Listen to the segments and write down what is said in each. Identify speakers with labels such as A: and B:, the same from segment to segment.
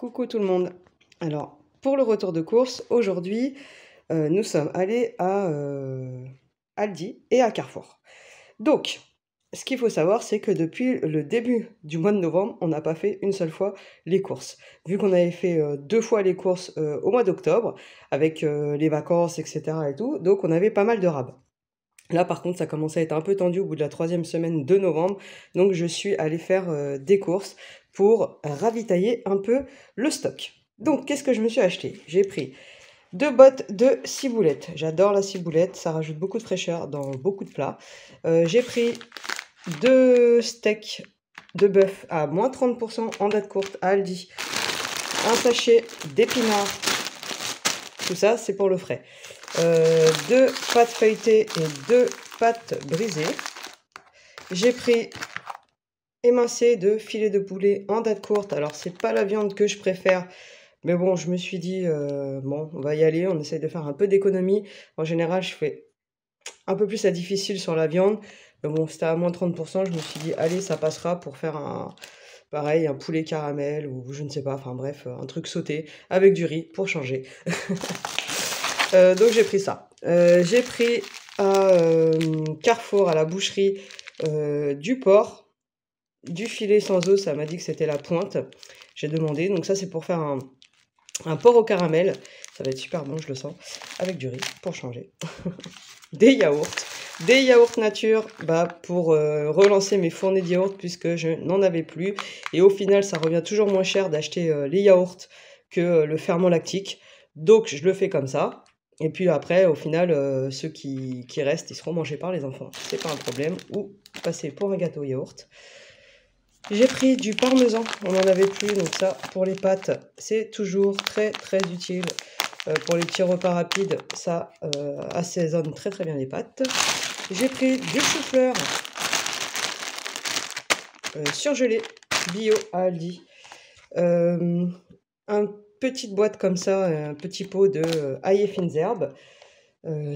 A: Coucou tout le monde. Alors, pour le retour de course, aujourd'hui, nous sommes allés à Aldi et à Carrefour. Donc, ce qu'il faut savoir, c'est que depuis le début du mois de novembre, on n'a pas fait une seule fois les courses. Vu qu'on avait fait 2 fois les courses au mois d'octobre, avec les vacances, etc. et tout, donc on avait pas mal de rabats. Là, par contre, ça commençait à être un peu tendu au bout de la 3e semaine de novembre, donc je suis allée faire des courses pour ravitailler un peu le stock. Donc, qu'est-ce que je me suis acheté? J'ai pris 2 bottes de ciboulette. J'adore la ciboulette, ça rajoute beaucoup de fraîcheur dans beaucoup de plats. J'ai pris 2 steaks de bœuf à moins 30% en date courte à Aldi. Un sachet d'épinards. Tout ça, c'est pour le frais. 2 pâtes feuilletées et 2 pâtes brisées. J'ai pris émincé de filet de poulet en date courte. Alors, c'est pas la viande que je préfère, mais bon, je me suis dit, bon, on va y aller, on essaye de faire un peu d'économie. En général, je fais un peu plus à difficile sur la viande. Mais bon, c'était à moins 30%, je me suis dit, allez, ça passera pour faire pareil, un poulet caramel ou je ne sais pas, enfin bref, un truc sauté avec du riz pour changer. Donc j'ai pris ça. J'ai pris à Carrefour, à la boucherie, du porc, du filet sans os, ça m'a dit que c'était la pointe. J'ai demandé, donc ça c'est pour faire un porc au caramel. Ça va être super bon, je le sens, avec du riz pour changer. Des yaourts nature, pour relancer mes fournées de yaourts puisque je n'en avais plus. Et au final, ça revient toujours moins cher d'acheter les yaourts que le ferment lactique. Donc je le fais comme ça. Et puis après, au final, ceux qui restent, ils seront mangés par les enfants. C'est pas un problème. Ou passer pour un gâteau yaourt. J'ai pris du parmesan, on n'en avait plus, donc ça, pour les pâtes, c'est toujours très très utile. Pour les petits repas rapides, ça assaisonne très très bien les pâtes. J'ai pris du chou-fleur surgelé, bio à Aldi. Une petite boîte comme ça, un petit pot de ail et fines herbes,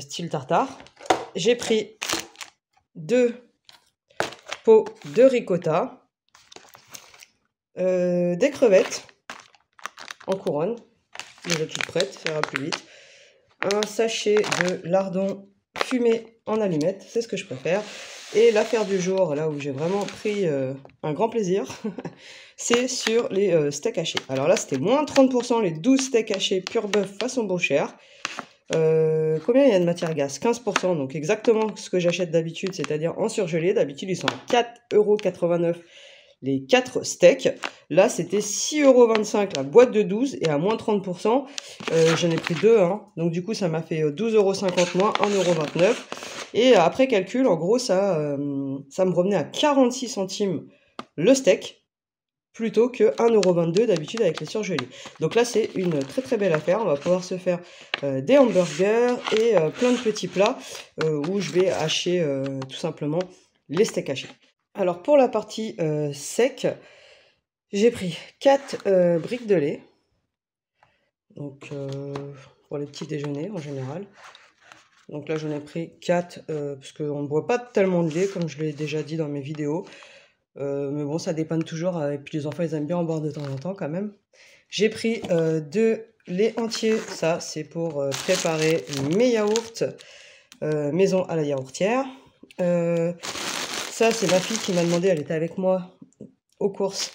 A: style tartare. J'ai pris 2 pots de ricotta. Des crevettes en couronne, déjà toutes prêtes, ça ira plus vite. Un sachet de lardons fumé en allumettes, c'est ce que je préfère. Et l'affaire du jour, là où j'ai vraiment pris un grand plaisir, c'est sur les steaks hachés. Alors là, c'était moins 30%, les 12 steaks hachés pur bœuf façon Beauchère. Combien il y a de matière grasse? 15%, donc exactement ce que j'achète d'habitude, c'est-à-dire en surgelé. D'habitude, ils sont à 4,89 € les 4 steaks. Là, c'était 6,25 € la boîte de 12 et à moins 30%, j'en ai pris 2. Hein. Donc du coup, ça m'a fait 12,50 € moins 1,29 €. Et après calcul, en gros, ça me revenait à 46 centimes le steak plutôt que 1,22 € d'habitude avec les surgelés. Donc là, c'est une très très belle affaire. On va pouvoir se faire des hamburgers et plein de petits plats où je vais hacher tout simplement les steaks hachés. Alors pour la partie sec, j'ai pris 4 briques de lait, donc pour les petits déjeuners en général. Donc là j'en ai pris 4 parce qu'on ne boit pas tellement de lait comme je l'ai déjà dit dans mes vidéos. Mais bon, ça dépanne toujours et puis les enfants ils aiment bien en boire de temps en temps quand même. J'ai pris 2 laits entiers, ça c'est pour préparer mes yaourts maison à la yaourtière. Ça, c'est ma fille qui m'a demandé, elle était avec moi aux courses.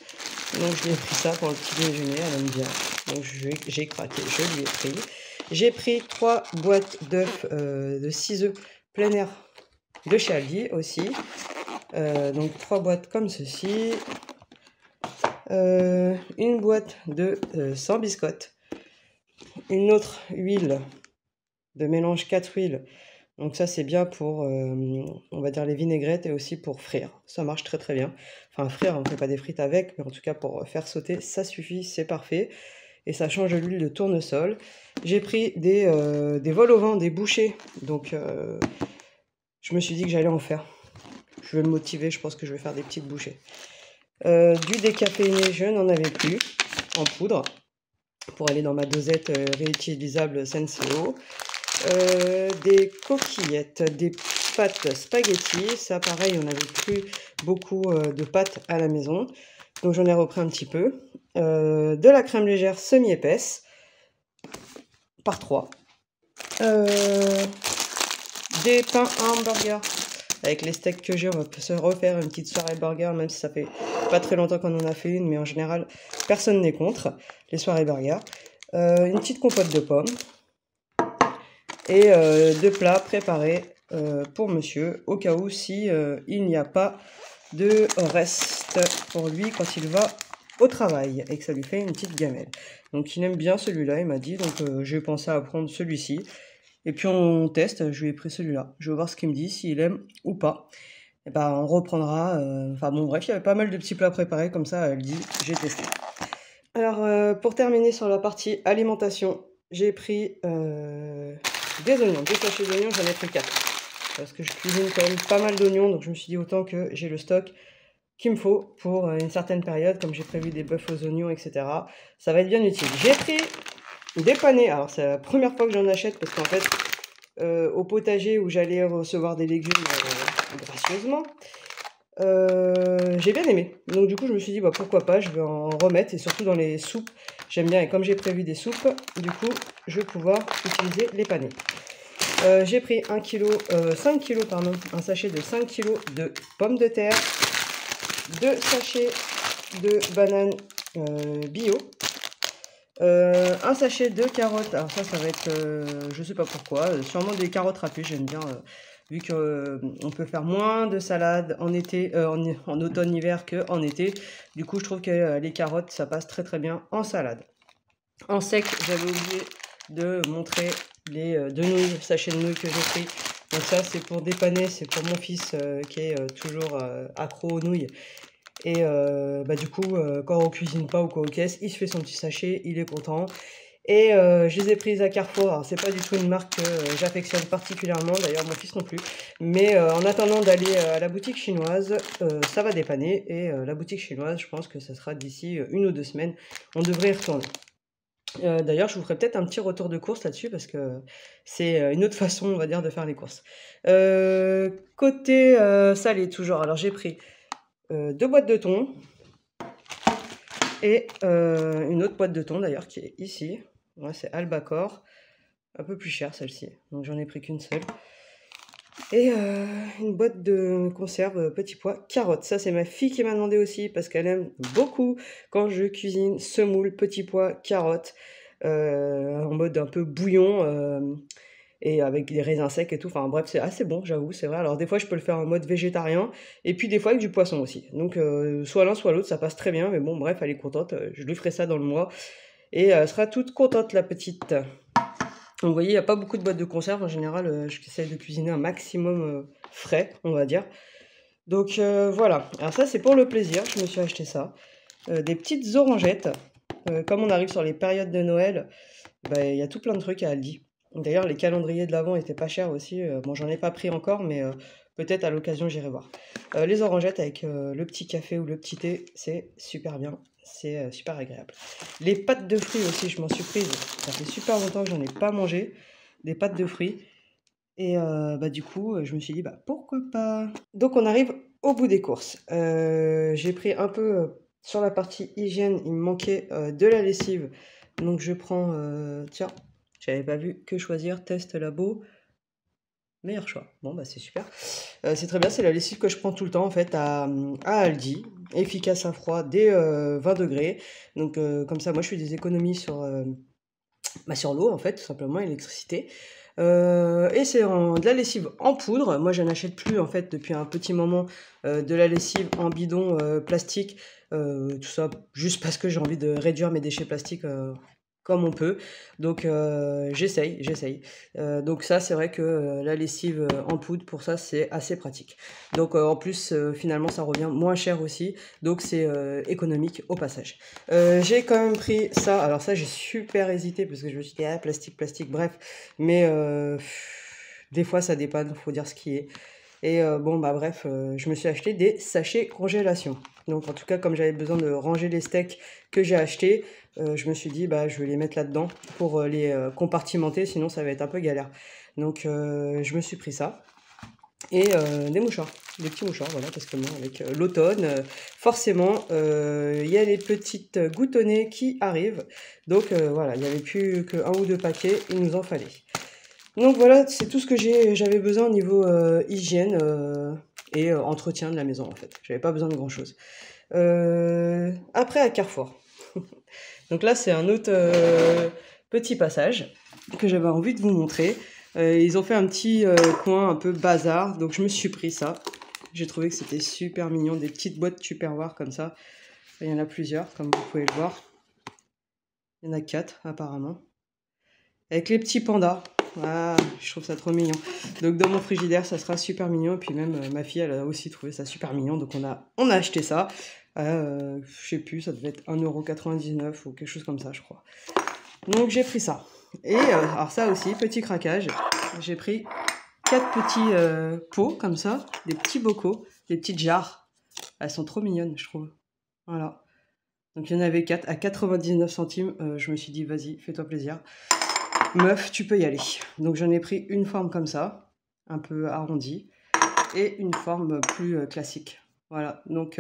A: Donc, je lui ai pris ça pour le petit déjeuner, elle aime bien. Donc, j'ai craqué, je lui ai pris. J'ai pris 3 boîtes d'œufs de 6 œufs plein air de chez Aldi aussi. Donc, 3 boîtes comme ceci. Une boîte de 100 biscottes. Une autre huile de mélange 4 huiles. Donc ça, c'est bien pour, on va dire, les vinaigrettes et aussi pour frire. Ça marche très très bien. Enfin, frire, on ne fait pas des frites avec, mais en tout cas, pour faire sauter, ça suffit, c'est parfait. Et ça change de l'huile de tournesol. J'ai pris des vols au vent, des bouchées. Donc, je me suis dit que j'allais en faire. Je vais me motiver, je pense que je vais faire des petites bouchées. Du décaféiné, je n'en avais plus, en poudre, pour aller dans ma dosette réutilisable Senseo. Des coquillettes, des pâtes spaghetti, ça pareil, on n'avait plus beaucoup de pâtes à la maison, donc j'en ai repris un petit peu. de la crème légère semi-épaisse, par 3. Des pains à hamburger. Avec les steaks que j'ai, on va se refaire une petite soirée burger, même si ça fait pas très longtemps qu'on en a fait une, mais en général, personne n'est contre les soirées burger. Une petite compote de pommes. Et 2 plats préparés pour monsieur, au cas où si il n'y a pas de reste pour lui quand il va au travail et que ça lui fait une petite gamelle. Donc il aime bien celui-là, il m'a dit, donc j'ai pensé à prendre celui-ci. Et puis on teste, je lui ai pris celui-là. Je vais voir ce qu'il me dit, s'il aime ou pas. Et ben on reprendra, enfin bon bref, il y avait pas mal de petits plats préparés comme ça, elle dit, j'ai testé. Alors pour terminer sur la partie alimentation, j'ai pris des oignons, 2 sachets d'oignons, j'en ai pris 4. Parce que je cuisine quand même pas mal d'oignons, donc je me suis dit autant que j'ai le stock qu'il me faut pour une certaine période, comme j'ai prévu des bœufs aux oignons, etc. Ça va être bien utile. J'ai pris des panais, alors c'est la première fois que j'en achète, parce qu'en fait, au potager où j'allais recevoir des légumes gracieusement, j'ai bien aimé. Donc du coup, je me suis dit, bah, pourquoi pas, je vais en remettre, et surtout dans les soupes, j'aime bien, et comme j'ai prévu des soupes, du coup, je vais pouvoir utiliser les panais. J'ai pris 5 kg, pardon, un sachet de 5 kg de pommes de terre, 2 sachets de bananes bio, un sachet de carottes, alors ça va être, je sais pas pourquoi, sûrement des carottes râpées, j'aime bien, vu qu'on peut faire moins de salade en été, en automne-hiver qu'en été, du coup je trouve que les carottes ça passe très très bien en salade. En sec, j'avais oublié de montrer les 2 nouilles, sachets de nouilles que j'ai pris. Donc ça c'est pour dépanner, c'est pour mon fils qui est toujours accro aux nouilles. Et bah, du coup, quand on cuisine pas ou quoi aux caisses, il se fait son petit sachet, il est content. Et je les ai prises à Carrefour. Alors c'est pas du tout une marque que j'affectionne particulièrement, d'ailleurs mon fils non plus. Mais en attendant d'aller à la boutique chinoise, ça va dépanner. Et la boutique chinoise, je pense que ça sera d'ici 1 ou 2 semaines. On devrait y retourner. D'ailleurs, je vous ferai peut-être un petit retour de course là-dessus parce que c'est une autre façon, on va dire, de faire les courses. Côté salé, toujours. Alors, j'ai pris 2 boîtes de thon et une autre boîte de thon d'ailleurs qui est ici. Ouais, c'est Albacore, un peu plus cher celle-ci. Donc, j'en ai pris qu'une seule. Et une boîte de conserve petits pois carottes. Ça, c'est ma fille qui m'a demandé aussi parce qu'elle aime beaucoup quand je cuisine semoule, petits pois, carottes, en mode un peu bouillon et avec des raisins secs et tout. Enfin bref, c'est assez bon, j'avoue, c'est vrai. Alors des fois, je peux le faire en mode végétarien et puis des fois avec du poisson aussi. Donc soit l'un, soit l'autre, ça passe très bien. Mais bon, bref, elle est contente. Je lui ferai ça dans le mois et elle sera toute contente, la petite. Donc vous voyez, il n'y a pas beaucoup de boîtes de conserve. En général, j'essaie de cuisiner un maximum frais, on va dire. Donc voilà. Alors ça, c'est pour le plaisir. Je me suis acheté ça. Des petites orangettes. Comme on arrive sur les périodes de Noël, bah, y a tout plein de trucs à Aldi. D'ailleurs, les calendriers de l'Avent étaient pas chers aussi. Bon, j'en ai pas pris encore, mais peut-être à l'occasion, j'irai voir. Les orangettes avec le petit café ou le petit thé, c'est super bien. C'est super agréable. Les pâtes de fruits aussi, je m'en suis prise. Ça fait super longtemps que j'en ai pas mangé. Des pâtes de fruits. Et bah, du coup, je me suis dit, bah, pourquoi pas. Donc, on arrive au bout des courses. J'ai pris un peu sur la partie hygiène, il me manquait de la lessive. Donc, je prends, tiens, j'avais pas vu que choisir, test labo. Meilleur choix. Bon, bah c'est super. C'est très bien, c'est la lessive que je prends tout le temps en fait à Aldi. Efficace à froid dès 20 degrés. Donc comme ça, moi je fais des économies sur l'eau en fait, tout simplement, l'électricité. Et c'est de la lessive en poudre. Moi, je n'achète plus en fait depuis un petit moment de la lessive en bidon plastique. Tout ça juste parce que j'ai envie de réduire mes déchets plastiques comme on peut. Donc j'essaye. Donc ça, c'est vrai que la lessive en poudre, pour ça, c'est assez pratique. Donc en plus, finalement, ça revient moins cher aussi. Donc c'est économique au passage. J'ai quand même pris ça. Alors ça, j'ai super hésité parce que je me suis dit, ah, plastique, bref. Mais des fois, ça dépanne, faut dire ce qui est. Et bon, bah bref, je me suis acheté des sachets congélation. Donc en tout cas, comme j'avais besoin de ranger les steaks que j'ai achetés, je me suis dit, bah je vais les mettre là-dedans pour les compartimenter, sinon ça va être un peu galère. Donc je me suis pris ça. et des mouchoirs, des petits mouchoirs, voilà, parce que moi, avec l'automne, forcément, il y a les petites gouttonnées qui arrivent. Donc voilà, il n'y avait plus qu'un ou deux paquets, il nous en fallait. Donc voilà, c'est tout ce que j'avais besoin au niveau hygiène et entretien de la maison, en fait. J'avais pas besoin de grand-chose. Après, à Carrefour. Donc là, c'est un autre petit passage que j'avais envie de vous montrer. Ils ont fait un petit coin un peu bazar, donc je me suis pris ça. J'ai trouvé que c'était super mignon, des petites boîtes Tupperware comme ça. Il y en a plusieurs, comme vous pouvez le voir. Il y en a 4 apparemment. Avec les petits pandas. Ah, je trouve ça trop mignon. Donc dans mon frigidaire, ça sera super mignon. Et puis même ma fille, elle a aussi trouvé ça super mignon. Donc on a acheté ça. Je sais plus, ça devait être 1,99 € ou quelque chose comme ça, je crois. Donc j'ai pris ça. Et alors ça aussi, petit craquage. J'ai pris 4 petits pots comme ça, des petits bocaux, des petites jarres. Elles sont trop mignonnes, je trouve. Voilà. Donc il y en avait 4 à 99 centimes. Je me suis dit, vas-y, fais-toi plaisir. Meuf, tu peux y aller. Donc j'en ai pris une forme comme ça, un peu arrondie, et une forme plus classique. Voilà, donc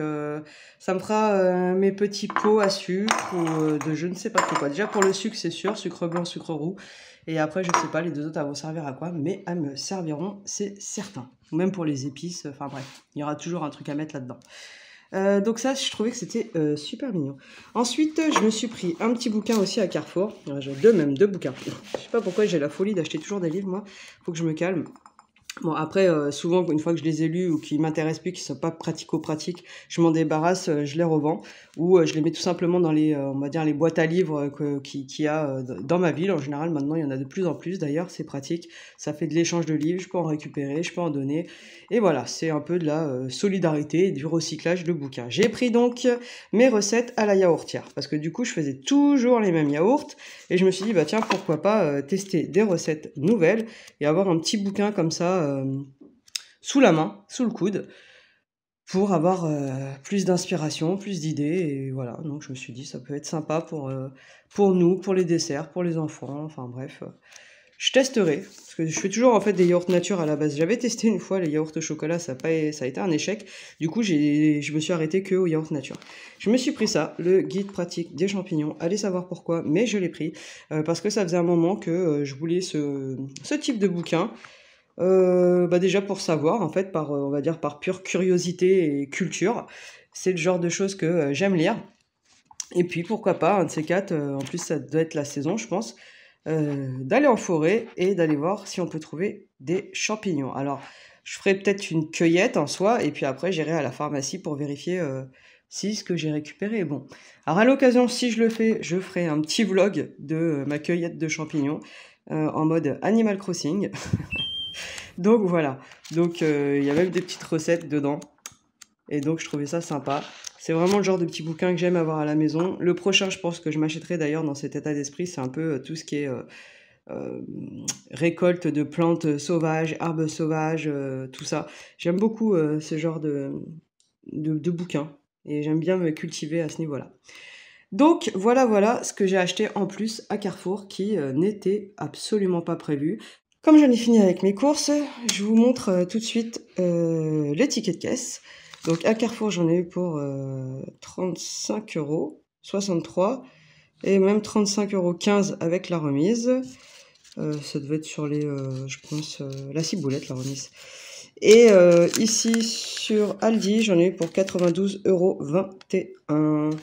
A: ça me fera mes petits pots à sucre ou de je ne sais pas trop quoi. Déjà pour le sucre, c'est sûr, sucre blanc, sucre roux. Et après, je ne sais pas, les deux autres, elles vont servir à quoi, mais elles me serviront, c'est certain. Même pour les épices, enfin bref, il y aura toujours un truc à mettre là-dedans. Donc ça, je trouvais que c'était super mignon. Ensuite, je me suis pris un petit bouquin aussi à Carrefour. J'ai deux bouquins. Je sais pas pourquoi j'ai la folie d'acheter toujours des livres, moi. Faut que je me calme. Bon, après, souvent, une fois que je les ai lus ou qui m'intéressent plus, qui sont pas pratico-pratiques, je m'en débarrasse, je les revends. Ou je les mets tout simplement dans les, on va dire, les boîtes à livres qu'il y a dans ma ville. En général, maintenant, il y en a de plus en plus. D'ailleurs, c'est pratique. Ça fait de l'échange de livres. Je peux en récupérer, je peux en donner. Et voilà, c'est un peu de la solidarité et du recyclage de bouquins. J'ai pris donc mes recettes à la yaourtière. Parce que du coup, je faisais toujours les mêmes yaourts. Et je me suis dit, bah tiens, pourquoi pas tester des recettes nouvelles et avoir un petit bouquin comme ça sous la main, sous le coude, pour avoir plus d'inspiration, plus d'idées. Et voilà, donc je me suis dit, ça peut être sympa pour nous, pour les desserts, pour les enfants, enfin bref. Je testerai, parce que je fais toujours en fait des yaourts nature à la base. J'avais testé une fois les yaourts au chocolat, ça a été un échec. Du coup, je me suis arrêtée que aux yaourts nature. Je me suis pris ça, le guide pratique des champignons. Allez savoir pourquoi, mais je l'ai pris parce que ça faisait un moment que je voulais ce type de bouquin. Déjà pour savoir, en fait, on va dire par pure curiosité et culture. C'est le genre de choses que j'aime lire. Et puis pourquoi pas, un de ces quatre, en plus ça doit être la saison, je pense. D'aller en forêt et d'aller voir si on peut trouver des champignons. Alors, je ferai peut-être une cueillette en soi, et puis après, j'irai à la pharmacie pour vérifier si ce que j'ai récupéré est bon. Alors, à l'occasion, si je le fais, je ferai un petit vlog de ma cueillette de champignons en mode Animal Crossing. Donc, voilà. Donc, il y a même des petites recettes dedans. Et donc, je trouvais ça sympa. C'est vraiment le genre de petit bouquin que j'aime avoir à la maison. Le prochain, je pense que je m'achèterai d'ailleurs dans cet état d'esprit, c'est un peu tout ce qui est récolte de plantes sauvages, herbes sauvages, tout ça. J'aime beaucoup ce genre de bouquins et j'aime bien me cultiver à ce niveau-là. Donc voilà ce que j'ai acheté en plus à Carrefour qui n'était absolument pas prévu. Comme j'en ai fini avec mes courses, je vous montre tout de suite les tickets de caisse. Donc à Carrefour, j'en ai eu pour 35 €, 63 et même 35,15 € avec la remise. Ça devait être sur les, je pense, la ciboulette, la remise. Et ici, sur Aldi, j'en ai eu pour 92,21 €.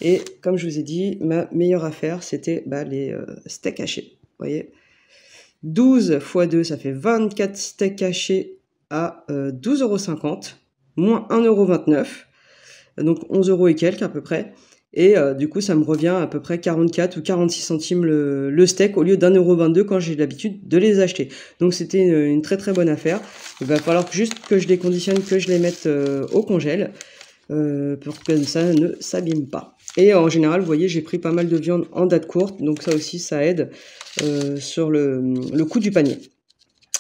A: Et comme je vous ai dit, ma meilleure affaire, c'était les steaks hachés. Vous voyez, 12 x 2, ça fait 24 steaks hachés à 12,50 €, moins 1,29 €, donc 11 € et quelques à peu près. Et du coup, ça me revient à peu près 44 ou 46 centimes le steak au lieu d'1,22 € quand j'ai l'habitude de les acheter. Donc c'était une très très bonne affaire. Il va falloir juste que je les conditionne, que je les mette au congèle pour que ça ne s'abîme pas. Et en général, vous voyez, j'ai pris pas mal de viande en date courte, donc ça aussi, ça aide sur le coût du panier.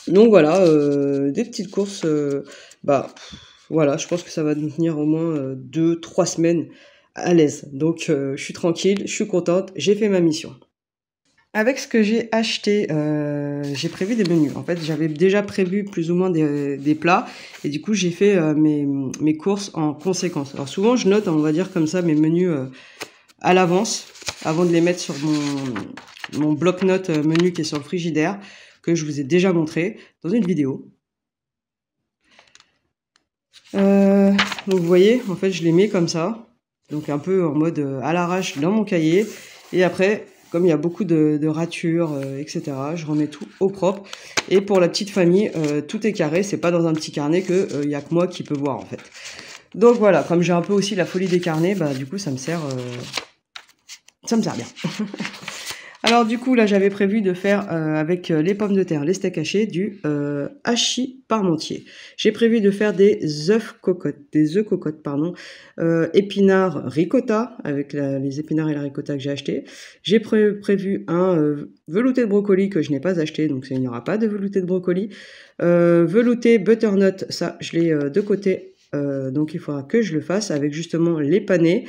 A: Donc voilà, des petites courses, voilà, je pense que ça va nous tenir au moins 2-3 semaines à l'aise. Donc je suis tranquille, je suis contente, j'ai fait ma mission. Avec ce que j'ai acheté, j'ai prévu des menus. En fait, j'avais déjà prévu plus ou moins des plats et du coup, j'ai fait mes courses en conséquence. Alors souvent, je note, on va dire comme ça, mes menus à l'avance, avant de les mettre sur mon bloc-notes menu qui est sur le frigidaire, que je vous ai déjà montré dans une vidéo. Donc vous voyez, en fait, je les mets comme ça, donc un peu en mode à l'arrache dans mon cahier. Et après, comme il y a beaucoup de ratures, etc., je remets tout au propre. Et pour la petite famille, tout est carré. C'est pas dans un petit carnet que il y a que moi qui peux voir en fait. Donc voilà, comme j'ai un peu aussi la folie des carnets, bah du coup ça me sert bien. Alors du coup là j'avais prévu de faire avec les pommes de terre, les steaks hachés, du hachis parmentier. J'ai prévu de faire des œufs cocottes, épinards ricotta, avec les épinards et la ricotta que j'ai acheté. J'ai prévu un velouté de brocoli que je n'ai pas acheté, donc il n'y aura pas de velouté de brocoli. Velouté butternut, ça je l'ai de côté. Donc il faudra que je le fasse avec justement les panés,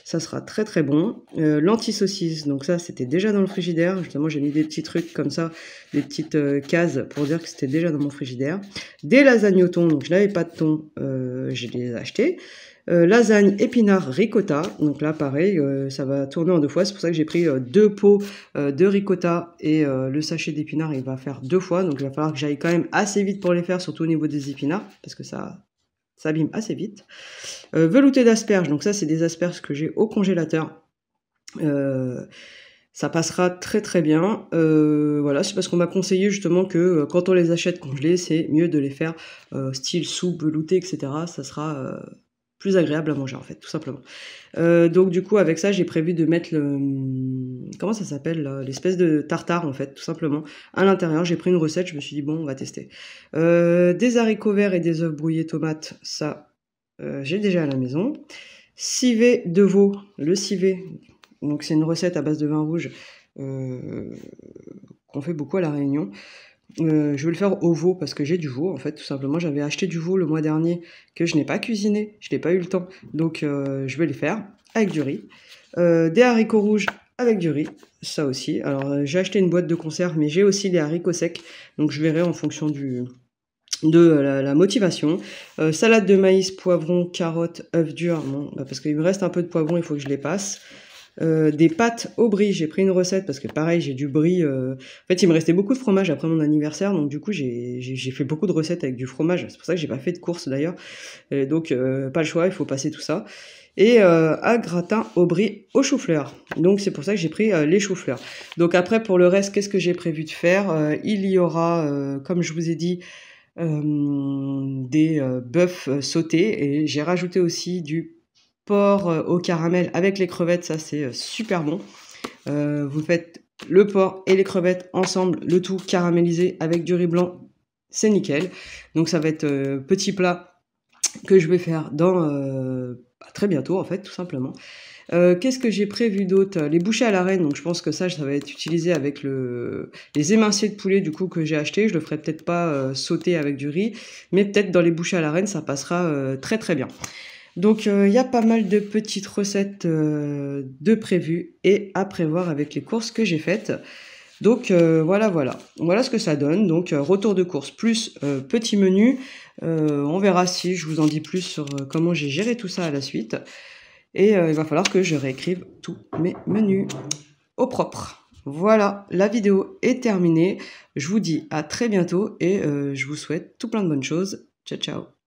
A: ça sera très très bon. Lentilles saucisses, donc ça c'était déjà dans le frigidaire, justement j'ai mis des petits trucs comme ça, des petites cases pour dire que c'était déjà dans mon frigidaire. Des lasagnes au thon, donc je n'avais pas de thon, je les ai achetés. Lasagne épinard ricotta, donc là pareil, ça va tourner en 2 fois, c'est pour ça que j'ai pris 2 pots de ricotta et le sachet d'épinards il va faire 2 fois, donc il va falloir que j'aille quand même assez vite pour les faire, surtout au niveau des épinards, parce que ça abîme assez vite. Velouté d'asperges, donc ça c'est des asperges que j'ai au congélateur. Ça passera très très bien. Voilà, c'est parce qu'on m'a conseillé justement que quand on les achète congelés, c'est mieux de les faire style soupe, velouté, etc. Ça sera plus agréable à manger en fait, tout simplement. Donc du coup avec ça j'ai prévu de mettre comment ça s'appelle, l'espèce de tartare en fait, tout simplement à l'intérieur. J'ai pris une recette, je me suis dit bon on va tester. Des haricots verts et des œufs brouillés tomates, ça j'ai déjà à la maison. Civet de veau, le civet, donc c'est une recette à base de vin rouge qu'on fait beaucoup à La Réunion. Je vais le faire au veau parce que j'ai du veau en fait, tout simplement. J'avais acheté du veau le mois dernier que je n'ai pas cuisiné, je n'ai pas eu le temps, donc je vais les faire avec du riz. Des haricots rouges avec du riz, ça aussi. Alors j'ai acheté une boîte de conserve, mais j'ai aussi des haricots secs, donc je verrai en fonction de la motivation. Salade de maïs, poivron, carottes, œufs durs, bon, parce qu'il me reste un peu de poivron, il faut que je les passe. Des pâtes au brie, j'ai pris une recette parce que pareil j'ai du brie, en fait il me restait beaucoup de fromage après mon anniversaire, donc du coup j'ai fait beaucoup de recettes avec du fromage, c'est pour ça que j'ai pas fait de courses d'ailleurs, donc pas le choix, il faut passer tout ça. Et un gratin au brie au chou-fleur, donc c'est pour ça que j'ai pris les choux-fleurs. Donc après pour le reste, qu'est-ce que j'ai prévu de faire? Il y aura comme je vous ai dit des bœufs sautés, et j'ai rajouté aussi du porc au caramel avec les crevettes, ça c'est super bon. Vous faites le porc et les crevettes ensemble, le tout caramélisé avec du riz blanc, c'est nickel. Donc ça va être petit plat que je vais faire dans très bientôt en fait, tout simplement. Qu'est-ce que j'ai prévu d'autre? Les bouchées à la reine, donc je pense que ça va être utilisé avec les émincés de poulet du coup que j'ai acheté. Je le ferai peut-être pas sauter avec du riz, mais peut-être dans les bouchées à la reine ça passera très très bien. Donc il y a pas mal de petites recettes de prévues et à prévoir avec les courses que j'ai faites. Donc voilà ce que ça donne. Donc retour de course plus petit menu. On verra si je vous en dis plus sur comment j'ai géré tout ça à la suite. Et il va falloir que je réécrive tous mes menus au propre. Voilà, la vidéo est terminée. Je vous dis à très bientôt et je vous souhaite tout plein de bonnes choses. Ciao ciao.